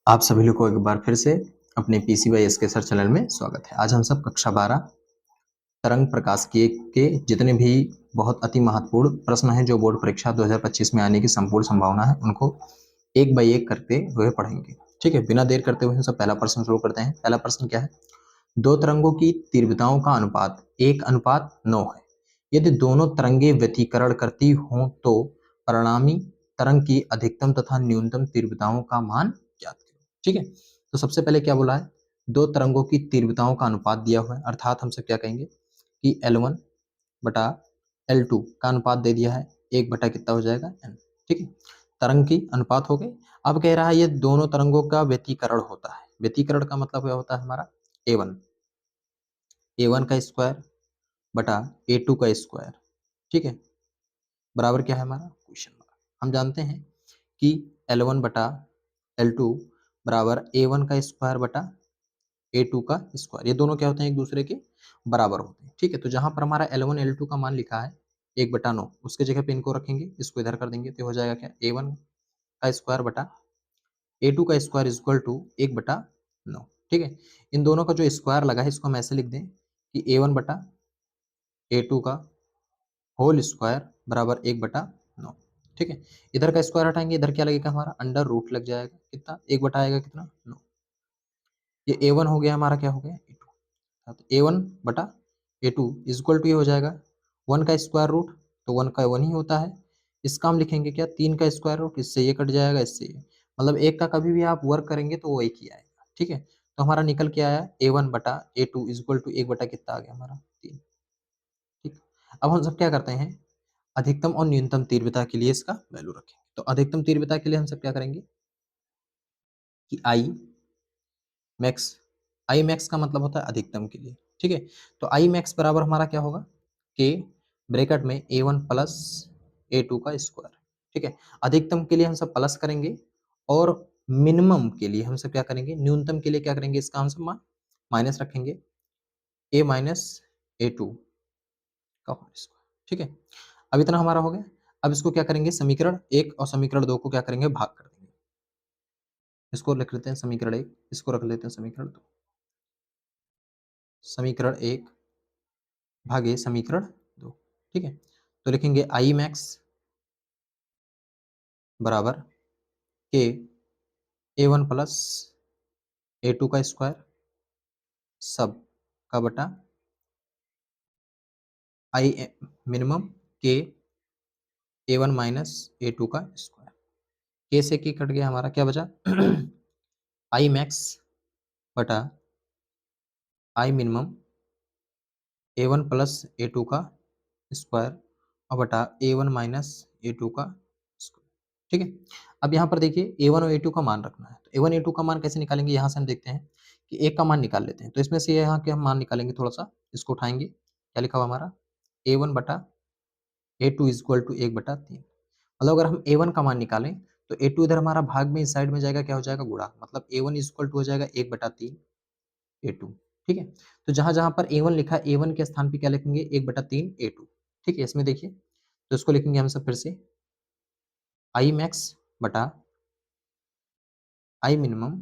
आप सभी लोग को एक बार फिर से अपने PCYS के सर चैनल में स्वागत है। आज हम सब कक्षा 12 तरंग प्रकाशिकी के जितने भी बहुत अति महत्वपूर्ण प्रश्न हैं जो बोर्ड परीक्षा 2025 में आने की संपूर्ण संभावना है उनको एक बाय एक करते हुए पढ़ेंगे। ठीक है, बिना देर करते हुए हम सब पहला प्रश्न शुरू करते हैं। पहला प्रश्न क्या है? दो तरंगों की तीव्रताओं का अनुपात 1:9 है। यदि दोनों तरंगे व्यतिकरण करती हों तो परिणामी तरंग की अधिकतम तथा न्यूनतम तीव्रताओं का मान ज्ञात करें। ठीक है, तो सबसे पहले क्या बोला है? दो तरंगों की तीव्रताओं का अनुपात दिया हुआ है, अर्थात हम सब क्या कहेंगे कि L1 बटा L2 का अनुपात दे दिया है, 1 बटा कितना हो जाएगा n। ठीक है, तरंग की अनुपात हो गई। अब कह रहा है ये दोनों तरंगों का व्यतिकरण होता है। व्यतिकरण का मतलब क्या होता है हमारा? A1 का स्क्वायर बटा A2 का स्क्वायर। ठीक है, बराबर क्या है हमारा? Question mark. हम जानते हैं कि L1 बटा L2 बराबर A1 का स्क्वायर बटा A2 का स्क्वायर। ये दोनों क्या होते हैं? एक दूसरे के बराबर होते हैं। ठीक है, तो जहां पर हमारा L1 L2 का मान लिखा है 1/9, उसके जगह पे इनको रखेंगे, इसको इधर कर देंगे तो हो जाएगा क्या? A1 का स्क्वायर बटा A2 का स्क्वायर इज इक्वल टू 1/9। ठीक है, इन दोनों का जो स्क्वायर लगा है इसको हम ऐसे लिख दें कि A1 बटा A2 का होल स्क्वायर बराबर 1/9। ठीक है, इधर का स्क्वायर हटाएंगे, इधर क्या लगेगा हमारा? अंडर रूट लग जाएगा। कितना? 1 बटा आएगा कितना? 9। ये A1 हो गया हमारा, क्या हो गया? A2। तो A1 बटा A2 इज इक्वल टू ये हो जाएगा 1 का स्क्वायर रूट, तो 1 का 1 ही होता है। इसका हम लिखेंगे क्या? 3 का स्क्वायर रूट, इससे ये कट जाएगा, इससे ये, मतलब एक का कभी भी आप वर्क करेंगे तो वो एक ही आएगा। ठीक है, तो हमारा निकल के आया A1 बटा A2 इज इक्वल टू 1 बटा कितना आ गया हमारा? 3। ठीक, अब हम सब क्या करते हैं? अधिकतम और न्यूनतम तीव्रता के लिए इसका वैल्यू रखेंगे। तो अधिकतम तीव्रता के लिए हम सब क्या करेंगे कि आई मैक्स का मतलब होता है अधिकतम के लिए। ठीक है, तो आई मैक्स बराबर हमारा क्या होगा? के ब्रैकेट में A1 प्लस A2 का स्क्वायर। ठीक है, अधिकतम के लिए हम सब प्लस करेंगे और मिनिमम के लिए हम सब क्या करेंगे? न्यूनतम के लिए क्या करेंगे? इसका हम सब माइनस रखेंगे, A माइनस A2 का होल स्क्वायर। ठीक है, अब इतना हमारा हो गया। अब इसको क्या करेंगे? समीकरण 1 और समीकरण 2 को क्या करेंगे? भाग कर देंगे। इसको लिख लेते हैं समीकरण 1, इसको रख लेते हैं समीकरण 2। समीकरण 1 भागे समीकरण 2। ठीक है, तो लिखेंगे आई मैक्स बराबर के A1 प्लस A2 का स्क्वायर सब का बटा आई मिनिमम के A1 माइनस A2 का स्क्वायर। के से के कट गया, हमारा क्या बचा? आई मैक्स बटा I minimum A1 plus A2 का स्क्वायर और बटा A1 माइनस A2 का स्क्वायर। ठीक है, अब यहाँ पर देखिए A1 और A2 का मान रखना है, तो A1 A2 का मान कैसे निकालेंगे? यहाँ से हम देखते हैं कि एक का मान निकाल लेते हैं, तो इसमें से यहाँ के हम मान निकालेंगे, थोड़ा सा इसको उठाएंगे। क्या लिखा हुआ हमारा? A1 बटा A2 इज इक्वल टू 1/3। मतलब अगर हम A1 का मान निकालें तो A2 इधर हमारा भाग में इस साइड में जाएगा, क्या हो जाएगा? गुणा, मतलब A1 इज इक्वल टू हो जाएगा 1/3 A2। ठीक है, तो जहां जहां पर A1 लिखा है A1 के स्थान पे क्या लिखेंगे? 1/3 A2। ठीक है, इसमें देखिए, तो इसको लिखेंगे हम सब फिर से आई मैक्स बटा आई मिनिमम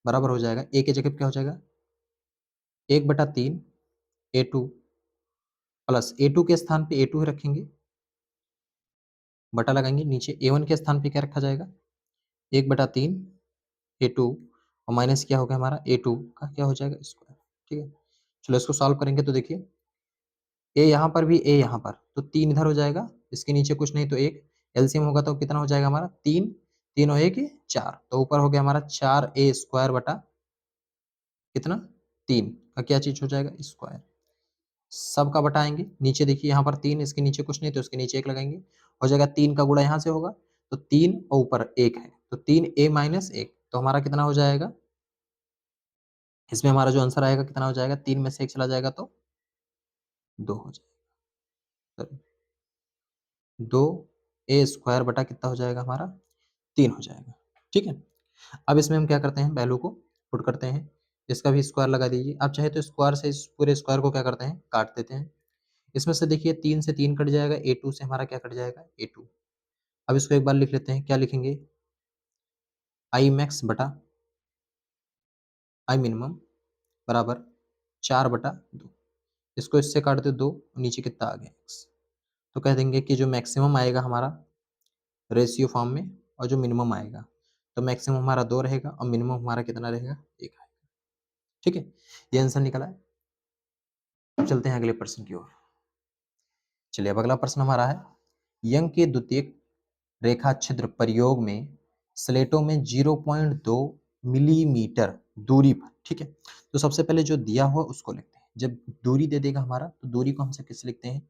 बराबर हो जाएगा, ए के जगह पे क्या हो जाएगा? 1/3 A2 प्लस A2 के स्थान पे A2 ही रखेंगे, बटा लगाएंगे, नीचे A1 के स्थान पे क्या रखा जाएगा? 1/3 A2 और माइनस क्या हो गया हमारा? A2 का क्या हो जाएगा? स्क्वायर। ठीक है, चलो इसको सॉल्व करेंगे तो देखिए ए यहाँ पर भी, ए यहाँ पर, तो 3 इधर हो जाएगा, इसके नीचे कुछ नहीं तो 1, एलसीएम होगा तो कितना हो जाएगा हमारा? 3, 3 और 1 4, तो ऊपर हो गया हमारा 4A स्क्वायर बटा कितना? 3 का क्या चीज हो जाएगा? स्क्वायर। सब का बटाएंगे, नीचे देखिए यहाँ पर 3, इसके नीचे कुछ नहीं तो इसके नीचे 1 लगाएंगे, हो जाएगा 3 का गुणा यहाँ से होगा, तो 3 और ऊपर 1 है, तो 3A माइनस 1, तो हमारा कितना हो जाएगा? इसमें हमारा जो आंसर आएगा कितना हो जाएगा? 3 में से 1 चला जाएगा तो 2 हो जाएगा। 2A स्क्वायर बटा कितना हो जाएगा हमारा? 3 हो जाएगा। ठीक है, अब इसमें हम क्या करते हैं? वैल्यू को पुट करते हैं, इसका भी स्क्वायर लगा दीजिए। आप चाहे तो स्क्वायर से इस पूरे स्क्वायर को क्या करते हैं? काट देते हैं। इसमें से देखिए 3 से 3 कट जाएगा, A2 से हमारा क्या कट जाएगा? A2। अब इसको एक बार लिख लेते हैं, क्या लिखेंगे? आई मैक्स बटा आई मिनिमम बराबर 4/2। इसको इससे काट दो 2, नीचे कितना आ गया x। तो कह देंगे कि जो मैक्सिमम आएगा हमारा रेशियो फॉर्म में और जो मिनिमम आएगा, तो मैक्सिमम हमारा 2 रहेगा और मिनिमम हमारा कितना रहेगा 1 आएगा। ठीक है, ये आंसर निकला है। अब चलते हैं अगले प्रश्न की ओर। चलिए अब अगला प्रश्न हमारा है, यंग के द्वितीयक रेखा छिद्र प्रयोग में स्लेटों में 0.2 मिलीमीटर दूरी पर, ठीक है, तो सबसे पहले जो दिया हुआ उसको लिखते हैं। जब दूरी दे देगा हमारा, तो दूरी को हमसे किससे लिखते हैं,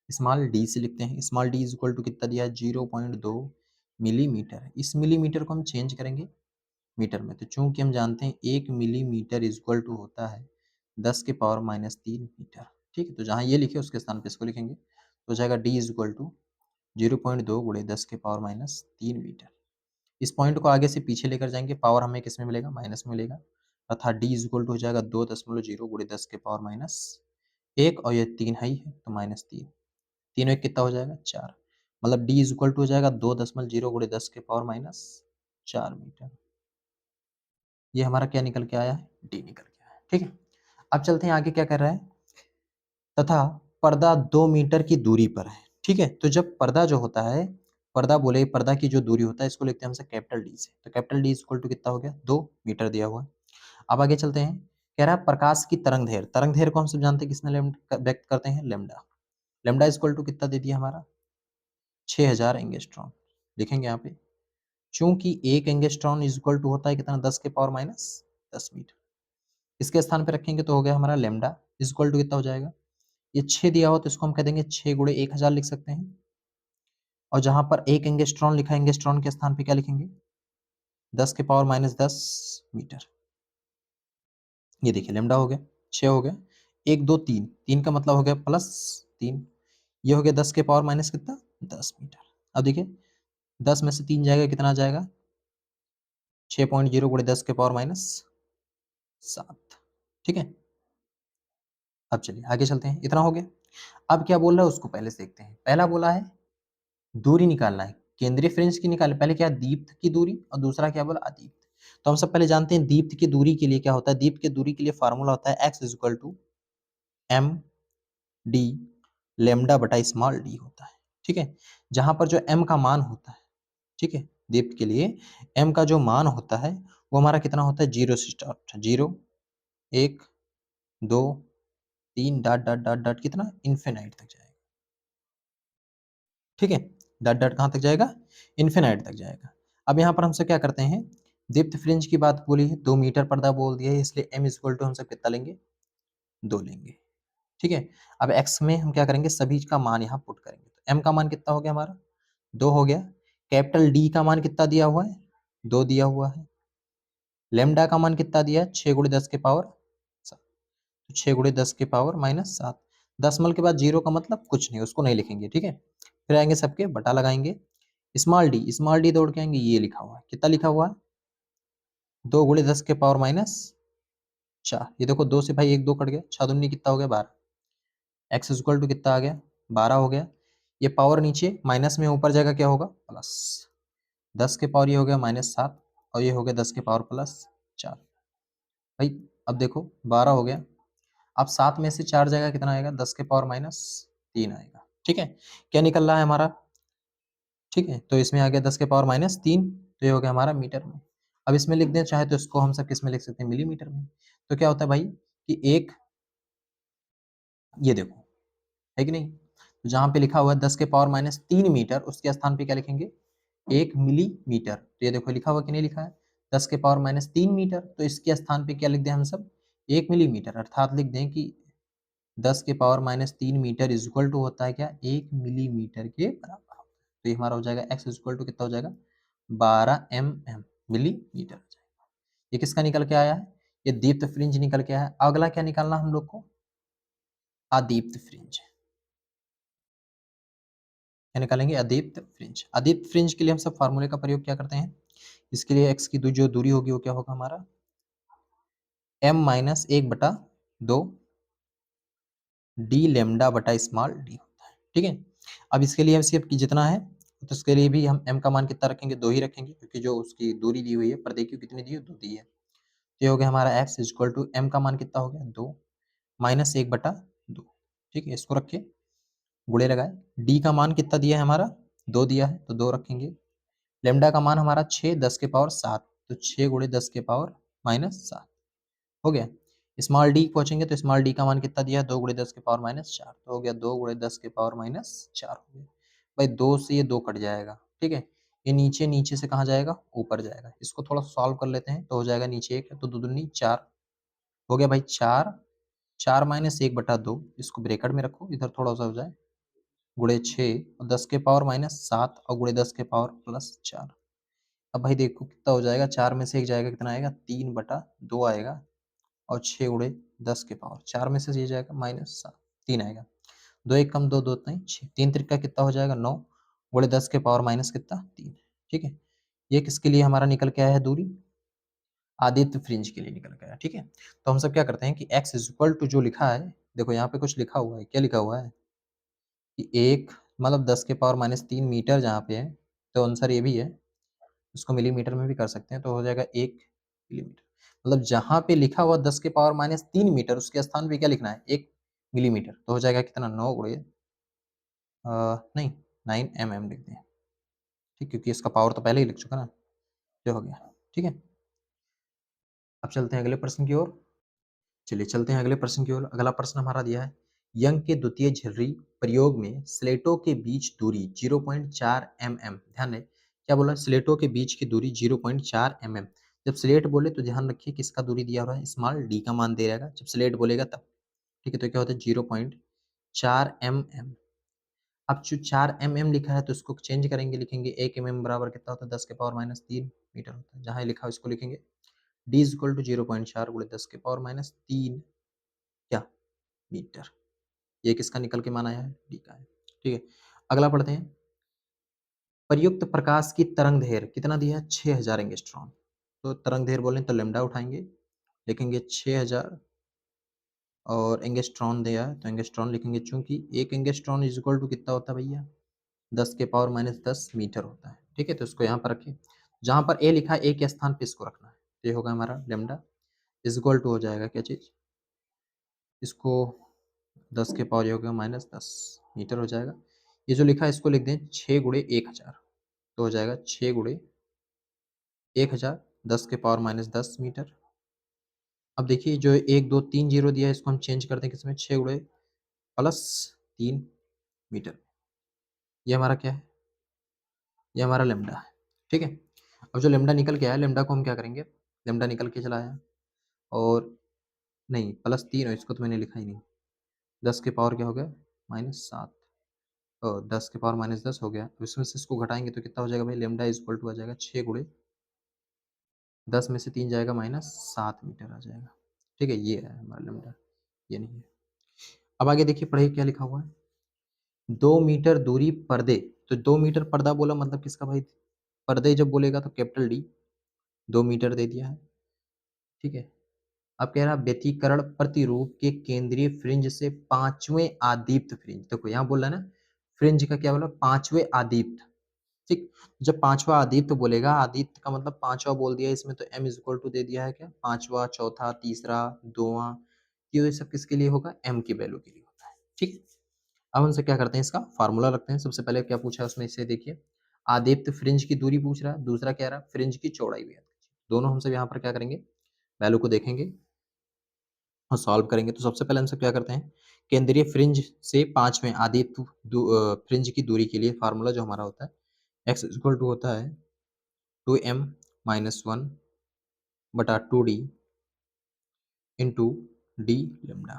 स्मॉल डी से लिखते हैं। Small D is equal to कितना दिया है, 0.2 मिलीमीटर। इस मिलीमीटर को हम चेंज करेंगे मीटर में, तो चूंकि हम जानते हैं 1 मिलीमीटर इज इक्वल टू होता है 10⁻³ मीटर। ठीक है, तो जहाँ ये लिखे उसके स्थान पे इसको लिखेंगे, तो हो जाएगा डी इज इक्वल टू 0.2 गुणे 10⁻³ मीटर। इस पॉइंट को आगे से पीछे लेकर जाएंगे, पावर हमें किस में मिलेगा, माइनस में मिलेगा, अर्थात डी इज इक्वल टू हो जाएगा 2.0 गुणे 10⁻⁻1 और ये 3 है ही है तो -3, 3 में कितना हो जाएगा 4, मतलब डी इज इक्वल टू हो जाएगा 2.0 गुणे 10⁻⁴ मीटर। ये हमारा क्या निकल के आया है, डी निकल के आया है। ठीक है, अब चलते हैं आगे क्या कर रहा है, तथा पर्दा 2 मीटर की दूरी पर है। ठीक है, तो जब पर्दा जो होता है, पर्दा बोले पर्दा की जो दूरी होता है, इसको लिखते हैं हमसे कैपिटल डी से, तो कैपिटल डी इक्वल टू कितना हो गया 2 मीटर दिया हुआ है। अब आगे चलते हैं, कह रहा है प्रकाश की तरंग दैर्घ्य, तरंग दैर्घ्य को हम सब जानते हैं किसमें व्यक्त करते हैं, लेमडा। लेमडा इक्वल टू कितना दे दिया हमारा 6000 एंगस्ट्रॉन, लिखेंगे यहाँ पे, चूंकि एक एंगस्ट्रॉन इज इक्वल टू होता है कितना 10⁻⁻10 मीटर। इसके स्थान पे रखेंगे तो हो गया हमारा लेमडा इज इक्वल टू कितना हो जाएगा, ये 6 दिया हो तो इसको हम कह देंगे 6 गुणे 1000 लिख सकते हैं, और जहां पर एक एंगस्ट्रॉन लिखा है, एंगस्ट्रॉन के स्थान पे क्या लिखेंगे 10⁻⁻10 मीटर। ये देखिए लेमडा हो गया 6 हो गया, 1 2 3, 3 का मतलब हो गया +3, ये हो गया 10⁻⁻ कितना 10 मीटर। अब देखिए 10 में से 3 जाएगा कितना आ जाएगा 6.0 गुणे 10⁻⁷। ठीक है, अब चलिए आगे चलते हैं, इतना हो गया। अब क्या बोल रहा है उसको पहले से देखते हैं। पहला बोला है दूरी निकालना है, केंद्रीय फ्रिंज की निकाले, पहले क्या दीप्त की दूरी और दूसरा क्या बोला अदीप्त। तो हम सब पहले जानते हैं दीप्त की दूरी के लिए क्या होता है, दीप्त की दूरी के लिए फार्मूला होता है x is equal to M D lambda बटा स्मॉल डी होता है। ठीक है, जहां पर जो m का मान होता है, ठीक है, दीप्त के लिए m का जो मान होता है वो हमारा कितना होता है, 0 से start, 0 1 2 3 dot dot dot dot कितना इन्फिनाइट तक जाएगा। ठीक है, डॉट डॉट कहाँ तक जाएगा, इन्फिनाइट तक जाएगा। अब यहाँ पर हमसे क्या करते हैं, दीप्त फ्रिंज की बात बोली है, 2 मीटर पर्दा बोल दिया है, इसलिए m इक्वल टू हम सब कितना लेंगे 2 लेंगे। ठीक है, अब x में हम क्या करेंगे, सभी का मान यहाँ पुट करेंगे, तो m का मान कितना हो गया हमारा 2 हो गया, कैपिटल D का मान कितना दिया हुआ है 2 दिया हुआ है, लेमडा का मान कितना दिया है 6 गुणे 10⁻7, तो 6 गुणे 10⁻⁷, दशमलव के बाद 0 का मतलब कुछ नहीं, उसको नहीं लिखेंगे। ठीक है, फिर आएंगे सबके बटा लगाएंगे, स्मॉल डी दौड़ के आएंगे, ये लिखा हुआ है कितना लिखा हुआ है 2 गुणे 10⁻⁴। ये देखो 2 से भाई 1 2 कट गया, 6 दूनी कितना हो गया 12, एक्स इक्वल टू कितना आ गया 12 हो गया। ये पावर नीचे माइनस में ऊपर जाएगा क्या होगा प्लस, 10 के पावर ये हो गया -7 और ये हो गया 10 के पावर +4। भाई अब देखो 12 हो गया, अब 7 में से 4 जाएगा कितना आएगा 10 के पावर -3 आएगा। ठीक है, क्या निकल रहा है हमारा, ठीक है, तो इसमें आ गया 10 के पावर -3, तो ये हो गया हमारा मीटर में। अब इसमें लिख दें चाहे तो इसको हम सब किस में लिख सकते हैं, मिलीमीटर में। तो क्या होता है भाई कि एक, ये देखो है कि नहीं, तो जहां पे लिखा हुआ है 10 के पावर -3 मीटर, उसके स्थान पे क्या लिखेंगे 1 मिलीमीटर। तो ये देखो लिखा हुआ कि नहीं लिखा है 10 के पावर -3 मीटर, तो इसके स्थान पे क्या लिख दें हम सब 1 मिलीमीटर, अर्थात लिख दें कि 10 के power -3 metre is equal to होता है क्या 1 मिलीमीटर के बराबर। तो ये हमारा हो जाएगा x इज इक्वल टू कितना हो जाएगा 12 mm मिलीमीटर हो जाएगा। ये किसका निकल के आया है, ये दीप्त फ्रिंज निकल के आया है। अगला क्या निकालना हम लोग को, अदीप्त फ्रिंज, क्या निकालेंगे अदीप्त फ्रिंज। अदीप्त फ्रिंज के लिए हम सब फार्मूले का प्रयोग क्या करते हैं, इसके लिए x की जो दूरी होगी वो क्या होगा हमारा m-1/2 डी लेमडा बटा स्मॉल डी होता है। ठीक है, अब इसके लिए सिर्फ जितना है तो इसके लिए भी हम m का मान कितना रखेंगे, 2 ही रखेंगे, क्योंकि जो उसकी दूरी दी हुई है पर देखिए कितनी दी है, 2 दी है। तो ये हो गया हमारा x इक्वल टू m का मान कितना हो गया, 2 माइनस 1/2। ठीक है, इसको रखे, गुणे लगाए। d का मान कितना दिया है हमारा, 2 दिया है, तो 2 रखेंगे। लेमडा का मान हमारा 6 10 के पावर 7, तो 6 गुणे 10 के पावर माइनस 7 हो गया। स्मॉल डी पहुंचेंगे तो स्मॉल डी का मान कितना दिया है, 2 गुणे 10 के पावर माइनस 4, तो हो गया 2 गुणे 10 के पावर माइनस 4 हो गया। भाई 2 से ये 2 कट जाएगा, ठीक है। ये नीचे नीचे से कहाँ जाएगा, ऊपर जाएगा। इसको थोड़ा सॉल्व कर लेते हैं, तो हो जाएगा नीचे 1 है तो 2 दूनी 4 हो गया भाई 4, 4 माइनस 1/2, इसको ब्रैकेट में रखो, इधर थोड़ा सा हो जाए, गुणे 6 और 10 के पावर माइनस 7 और गुणे 10 के पावर प्लस 4। अब भाई देखो कितना हो जाएगा, 4 में से 1 जाएगा, कितना आएगा, 3/2 आएगा, और 6 गुणे 10 के पावर 4 में से ये जाएगा माइनस 7, 3 आएगा। 2 1 कम 2 2 नहीं 6, 3 त्रिका कितना हो जाएगा, 9 गुणे 10 के पावर माइनस कितना, 3। ठीक है, ये किसके लिए हमारा निकल के आया है दूरी, आदित्य फ्रिंज के लिए निकल के आया। ठीक है, तो हम सब क्या करते हैं कि x इक्वल टू जो लिखा है, देखो यहाँ पे कुछ लिखा हुआ है, क्या लिखा हुआ है कि 1 मतलब 10 के पावर माइनस 3 मीटर जहाँ पे है, तो आंसर ये भी है, उसको मिलीमीटर में भी कर सकते हैं, तो हो जाएगा 1 मिलीमीटर। मतलब जहाँ पे लिखा हुआ 10 के पावर माइनस 3 मीटर, उसके स्थान पे क्या लिखना है, 1 मिलीमीटर, तो हो जाएगा कितना, 9 गुणे नहीं 9 mm लिख दें, ठीक, क्योंकि इसका पावर तो पहले ही लिख चुका ना, जो हो गया। ठीक है, अब चलते हैं अगले प्रश्न की ओर। चलिए चलते हैं अगले प्रश्न की ओर। अगला प्रश्न हमारा दिया है, यंग के द्वितीय झिर्री प्रयोग में स्लेटों के बीच दूरी 0.4 mm, ध्यान रहे क्या बोला, स्लेटों के बीच की दूरी 0.4 mm। जब स्लेट बोले तो ध्यान रखिए किसका दूरी दिया हुआ है, स्मॉल डी का मान दे रहेगा जब स्लेट बोलेगा तब। ठीक है, तो क्या होता है 0.4 mm। अब जो 4 mm लिखा है तो इसको चेंज करेंगे, लिखेंगे 1 mm बराबर कितना होता है, 10 के पावर माइनस 3 मीटर होता है। जहाँ लिखा हो इसको लिखेंगे d इज इक्वल टू 0.4 गुणे 10 के पावर माइनस 3 क्या मीटर। ये किसका निकल के मान आया है, डी का है। ठीक है, अगला पढ़ते हैं। प्रयुक्त प्रकाश की तरंग दैर्घ्य कितना दिया है, 6000 एंगस्ट्रॉन। तो तरंग दैर्घ्य बोलें तो लेमडा उठाएंगे, लिखेंगे 6000, और एंगस्ट्रॉन दिया है तो एंगस्ट्रॉन लिखेंगे, चूंकि एक एंगस्ट्रॉन इज इक्वल टू कितना होता है भैया, 10 के पावर माइनस 10 मीटर होता है। ठीक है, तो इसको यहाँ पर रखें, जहाँ पर ए लिखा है ए के स्थान पे इसको रखना है, तो ये होगा हमारा लेमडा इज इक्वल टू हो जाएगा क्या चीज, इसको 10 के पावर ये हो गया माइनस 10 मीटर हो जाएगा। ये जो लिखा है इसको लिख दें 6 गुणे 1000, तो हो जाएगा 6 गुणे 1000, 10 के पावर माइनस 10 मीटर। अब देखिए जो 1 2 3 जीरो दिया है इसको हम चेंज करते हैं किसमें, 6 गुणे प्लस 3 मीटर। ये हमारा क्या है, ये हमारा लेमडा है। ठीक है, अब जो लेमडा निकल के आया, लेमडा को हम क्या करेंगे, लेमडा निकल के चला आया, और नहीं प्लस 3 है, इसको तो मैंने लिखा ही नहीं, 10 के पावर क्या हो गया माइनस 7, और 10 के पावर माइनस 10 हो गया। अब इसमें से इसको घटाएंगे तो कितना हो जाएगा भाई, लेमडा इज इक्वल टू आ जाएगा 6 गुणे 10 में से 3 जाएगा माइनस 7 मीटर आ जाएगा। ठीक है, ये है हमारा लेमडा, ये नहीं है। अब आगे देखिए पढ़िए क्या लिखा हुआ है, 2 मीटर दूरी पर्दे, तो 2 मीटर पर्दा बोला मतलब किसका भाई, पर्दे जब बोलेगा तो कैपिटल डी, 2 मीटर दे दिया है। ठीक है, अब कह रहा व्यतिकरण प्रतिरूप के केंद्रीय फ्रिंज से पांचवें आदीप्त फ्रिंज, देखो यहाँ बोला ना फ्रिंज का क्या बोला, पांचवें आदीप्त। ठीक, जब पांचवा आदित्य बोलेगा, आदित्य का मतलब पांचवा बोल दिया इसमें, तो m इज इक्वल टू दे दिया है क्या, पांचवा, चौथा, तीसरा, दोवां, ये सब किसके लिए होगा, m की वैल्यू के लिए होता है। ठीक, अब हमसे क्या करते हैं, इसका फार्मूला रखते हैं। सबसे पहले क्या पूछा है उसमें, इसे देखिए, आदित्य फ्रिंज की दूरी पूछ रहा है, दूसरा क्या रहा, फ्रिंज की चौड़ाई भी है। दोनों हमसे यहाँ पर क्या करेंगे, वैल्यू को देखेंगे और सॉल्व करेंगे। तो सबसे पहले हम सब क्या करते हैं, केंद्रीय फ्रिंज से पांचवें आदित्य फ्रिंज की दूरी के लिए फार्मूला जो हमारा होता है, x इक्वल टू होता है 2m माइनस 1 बटा 2d इंटू डी लेमडा।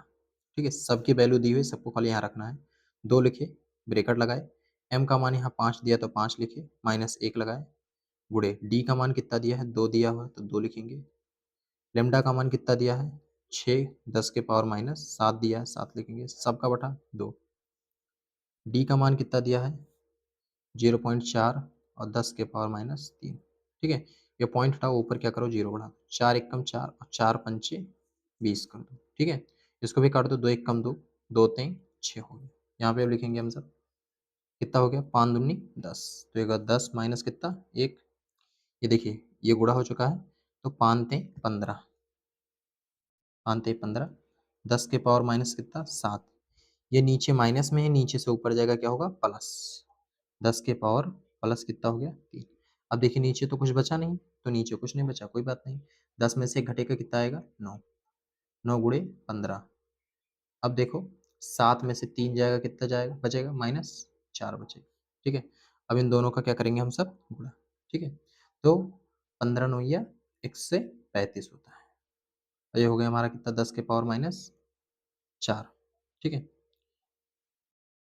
ठीक है, सबकी वैल्यू दी हुई, सबको खाली यहाँ रखना है। 2 लिखे, ब्रेकेट लगाए, m का मान यहाँ 5 दिया तो 5 लिखे, माइनस 1 लगाए, गुड़े d का मान कितना दिया है, 2 दिया हुआ है तो 2 लिखेंगे। लेमडा का मान कितना दिया है 6, 10 के पावर माइनस 7 दिया है, 7 लिखेंगे, सबका बटा 2। d का मान कितना दिया है 0.4 और 10 के पावर माइनस 3। ठीक है, ये पॉइंट हटाओ, ऊपर क्या करो, 0 बढ़ा दो, 4 एकम 4 और 4 पंचे 20 कर दो। ठीक है, इसको भी काट दो, 2 एकम 2, 2 3 6 हो गए। यहाँ पे अब लिखेंगे हम सब कितना हो गया, 5 दूनी 10, तो ये 10 माइनस कितना 1, ये देखिए ये गुणा हो चुका है, तो 5 ते 15, 5 ते 15, 10 के पावर माइनस कितना 7, ये नीचे माइनस में है, नीचे से ऊपर जाएगा क्या होगा प्लस, 10 के पावर प्लस कितना हो गया 3। अब देखिए नीचे तो कुछ बचा नहीं, तो नीचे कुछ नहीं बचा, कोई बात नहीं, 10 में से घटेगा कितना आएगा 9, 9 गुणे 15। अब देखो 7 में से 3 जाएगा, कितना जाएगा बचेगा माइनस 4 बचेगा, ठीक है। अब इन दोनों का क्या करेंगे हम सब गुणा, ठीक है। तो 15 नौया 135 होता है, और ये हो गया हमारा कितना 10 के पावर माइनस 4, ठीक है।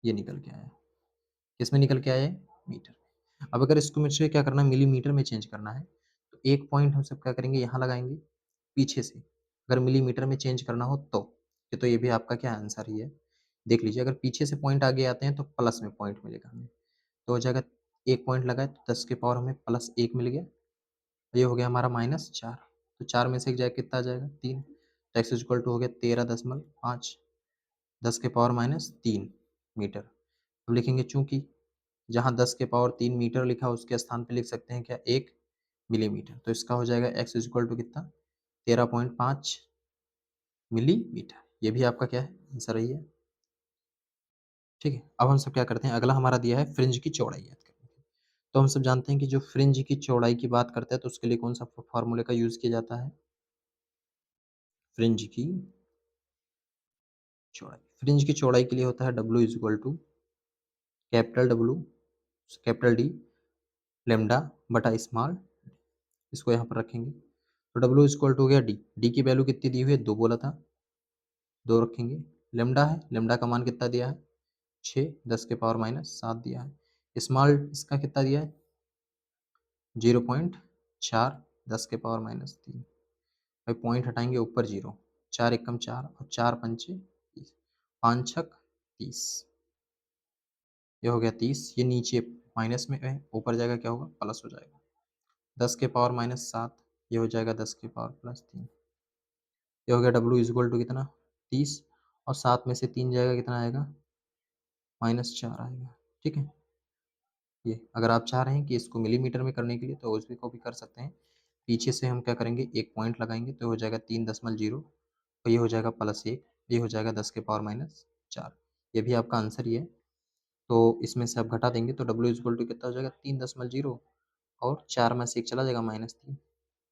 ये निकल के आया, किसमें निकल के आया है, मीटर में। अब अगर इसको मुझे क्या करना है, मिलीमीटर में चेंज करना है, तो एक पॉइंट हम सब क्या करेंगे यहाँ लगाएंगे पीछे से, अगर मिलीमीटर में चेंज करना हो तो ये भी आपका क्या आंसर ही है। देख लीजिए अगर पीछे से पॉइंट आगे आते हैं तो प्लस में पॉइंट मिलेगा हमें, तो हो जाएगा एक पॉइंट लगाए तो 10 के पावर हमें प्लस 1 मिल गया, ये हो गया हमारा माइनस 4, तो 4 में से एक जाए कितना आ जाएगा 3, तो एक्स इक्वल टू हो गया 13.5, 10 के पावर माइनस 3 मीटर। अब लिखेंगे चूंकि जहाँ 10 के पावर 3 मीटर लिखा उसके स्थान पे लिख सकते हैं क्या 1 मिलीमीटर, तो इसका हो जाएगा एक्स इक्वल टू कितना 13.5 मिलीमीटर, ये भी आपका क्या है आंसर रही है, ठीक है। अब हम सब क्या करते हैं, अगला हमारा दिया है फ्रिंज की चौड़ाई याद करने के लिए। तो हम सब जानते हैं कि जो फ्रिंज की चौड़ाई की बात करते हैं तो उसके लिए कौन सा फॉर्मूले का यूज किया जाता है, फ्रिंज की चौड़ाई, फ्रिंज की चौड़ाई के लिए होता है W is equal to capital W capital D lambda बटा स्मॉल, इसको यहाँ पर रखेंगे, तो डब्ल्यू इक्वल टू हो गया डी, डी की वैल्यू कितनी दी हुई है 2 बोला था, 2 रखेंगे, लेमडा है, लेमडा का मान कितना दिया है 6, 10 के पावर माइनस 7 दिया है, स्मॉल इसका कितना दिया है 0.4, 10 के पावर माइनस 3, भाई पॉइंट हटाएंगे ऊपर 0, 4 एकम 4 और 4 पंचे 30, 5 छक 30, ये हो गया 30, ये नीचे माइनस में है, ऊपर जाएगा क्या होगा प्लस हो जाएगा, 10 के पावर माइनस 7, ये हो जाएगा 10 के पावर प्लस 3, ये हो गया डब्ल्यू इक्वल टू कितना 30, और 7 में से 3 जाएगा कितना आएगा -4 आएगा, ठीक है। ये अगर आप चाह रहे हैं कि इसको मिलीमीटर में करने के लिए तो उसको भी कर सकते हैं, पीछे से हम क्या करेंगे एक पॉइंट लगाएंगे तो हो जाएगा 3.0, और ये हो जाएगा +1, ये हो जाएगा 10 के पावर माइनस 4, ये भी आपका आंसर ही है। तो इसमें से आप घटा देंगे तो डब्ल्यू इक्वल टू कितना हो जाएगा 3.0, और 4 में से एक चला जाएगा -3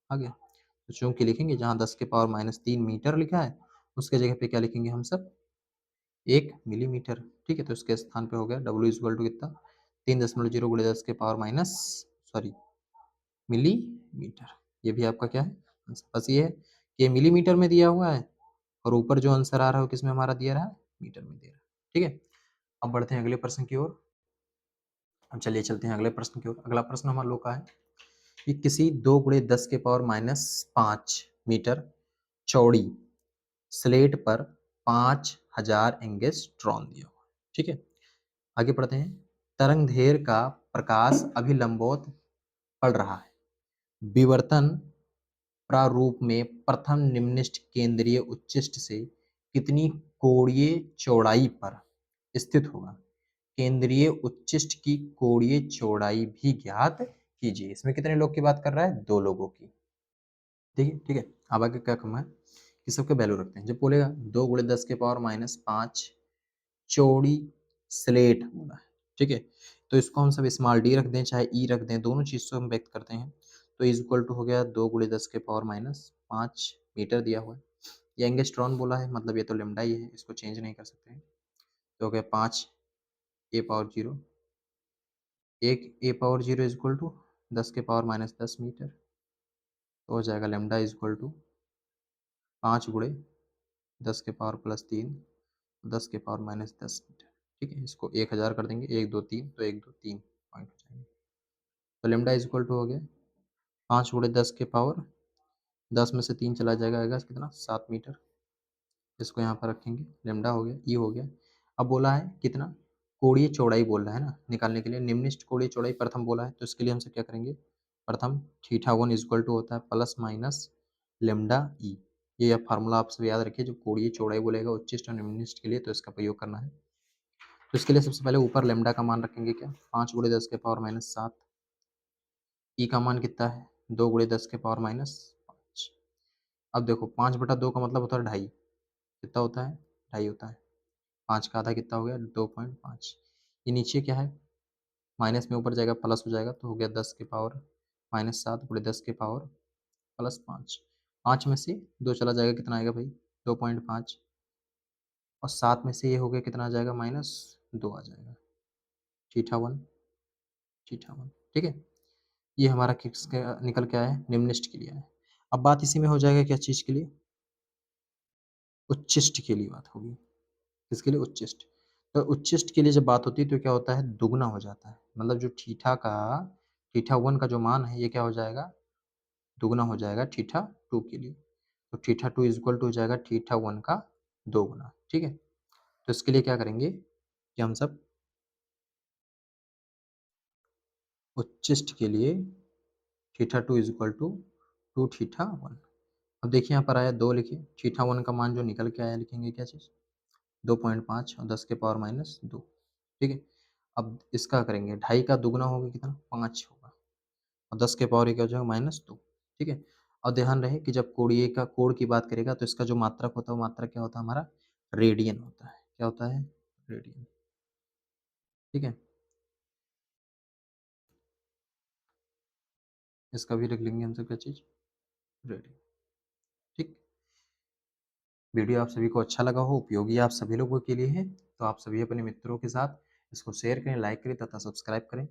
आ गया, तो चूंकि लिखेंगे जहाँ 10 के पावर -3 मीटर लिखा है उसके जगह पे क्या लिखेंगे हम सब 1 मिलीमीटर, ठीक है। तो इसके स्थान पे हो गया डब्ल्यू इक्वल टू कितना 3.0 गुणे 10 के पावर माइनस सॉरी मिलीमीटर, ये भी आपका क्या है आंसर। बस ये है कि ये मिलीमीटर में दिया हुआ है और ऊपर जो आंसर आ रहा है वो किसमें हमारा दिया रहा है मीटर में दे रहा है, ठीक है। अब बढ़ते हैं अगले प्रश्न की ओर, अब चलिए चलते हैं अगले प्रश्न की ओर। अगला प्रश्न हमारा लोग का है कि किसी 2 गुणे 10 के पावर -5 मीटर चौड़ी स्लेट पर 5000 एंगस्ट्रॉन दिया हुआ है, ठीक है। आगे पढ़ते हैं, तरंगधैर्घ्य का प्रकाश अभिलंबोत पड़ रहा है, विवर्तन प्रारूप में प्रथम निम्नलिखित केंद्रीय उच्चिष्ट से कितनी कोणीय चौड़ाई पर स्थित होगा, केंद्रीय उच्चिष्ट की कोणीय चौड़ाई भी ज्ञात कीजिए। इसमें कितने लोग की बात कर रहा है 2 लोगों की, ठीक है, ठीक है। अब आगे क्या करना है कि सबके वैल्यू रखते हैं, जब बोलेगा 2 गुणे 10 के पावर -5 चौड़ी स्लेट बोला है, ठीक है। तो इसको हम सब स्मॉल डी रख दें चाहे ई रख दें, दोनों चीज को हम व्यक्त करते हैं, तो इज इक्वल टू हो गया 2 गुणे 10 के पावर -5 मीटर दिया हुआ है, ये एंगस्ट्रॉन बोला है मतलब ये तो लेमडा ही है, इसको चेंज नहीं कर सकते हैं, तो हो गया 5 A power 0, 1 A power 0 is equal to 10 के पावर -10 मीटर, तो हो जाएगा लेमडा इज इक्वल टू 5 गुणे 10 के पावर +3, 10 के पावर -10 मीटर, ठीक है। इसको 1000 कर देंगे, 1 2 3, तो 1 2 3 पॉइंट हो जाएंगे, तो लेमडा इज इक्वल टू हो गया 5 गुणे 10 के पावर 10 में से 3 चला जाएगा, आएगा कितना 7 मीटर, इसको यहाँ पर रखेंगे, लेमडा हो गया ई हो गया। अब बोला है कितना कोणीय चौड़ाई बोल रहा है ना निकालने के लिए, निम्नलिखित कोणीय चौड़ाई प्रथम बोला है, तो इसके लिए हम सब क्या करेंगे, प्रथम थीटा 1 इज इक्वल टू होता है प्लस माइनस लेमडा ई, ये फार्मूला आप सब याद रखिए, जो कोणीय चौड़ाई बोलेगा उच्चिष्ट और निम्नलिखित के लिए तो इसका प्रयोग करना है। तो इसके लिए सबसे पहले ऊपर लेमडा का मान रखेंगे क्या, 5 × 10⁻⁷। ई का मान कितना है, 2 × 10⁻⁵। अब देखो 5/2 का मतलब होता है 2.5, कितना होता है, 2.5 होता है। 5 का आधा कितना हो गया, 2.5। ये नीचे क्या है, माइनस में ऊपर जाएगा प्लस हो जाएगा, तो हो गया 10⁻⁷ × 10⁻+5। 5 में से 2 चला जाएगा, कितना आएगा भाई, 2.5। और 7 में से ये हो गया, कितना आ जाएगा, -2 आ जाएगा, ठीठा 1, ठीठा 1। ठीक है, ये हमारा किसका निकल के आया है, निम्निष्ट के लिए आया है। अब बात इसी में हो जाएगा क्या चीज़ के लिए, उच्चिष्ट के लिए बात होगी। किसके लिए, उच्चिष्ट। तो उच्चिष्ट के लिए जब बात होती है तो क्या होता है, दुगना हो जाता है। मतलब जो ठीठा 1 का जो मान है ये क्या हो जाएगा, दुगना हो जाएगा ठीठा 2 के लिए। तो ठीठा 2 इक्वल टू हो जाएगा ठीठा 1 का 2 गुना। ठीक है, तो इसके लिए क्या करेंगे कि हम सब उच्चिष्ट के लिए ठीठा 2 इक्वल टू 2 ठीठा 1। अब देखिए यहाँ पर आया 2 लिखिए, ठीठा 1 का मान जो निकल के आया लिखेंगे क्या चीज़, 2.5 और 10⁻⁻2। ठीक है, अब इसका करेंगे, 2.5 का दुगना होगा कितना, 5 होगा, और 10 के पावर क्या हो जाएगा, -2। ठीक है, और ध्यान रहे कि जब कोणीय का कोण की बात करेगा तो इसका जो मात्रक होता है वो मात्रक क्या होता है हमारा, रेडियन होता है। क्या होता है, रेडियन। ठीक है, इसका भी लिख लेंगे हम सब क्या चीज़, रेडियन। ठीक, वीडियो आप सभी को अच्छा लगा हो, उपयोगी आप सभी लोगों के लिए है, तो आप सभी अपने मित्रों के साथ इसको शेयर करें, लाइक करें तथा सब्सक्राइब करें।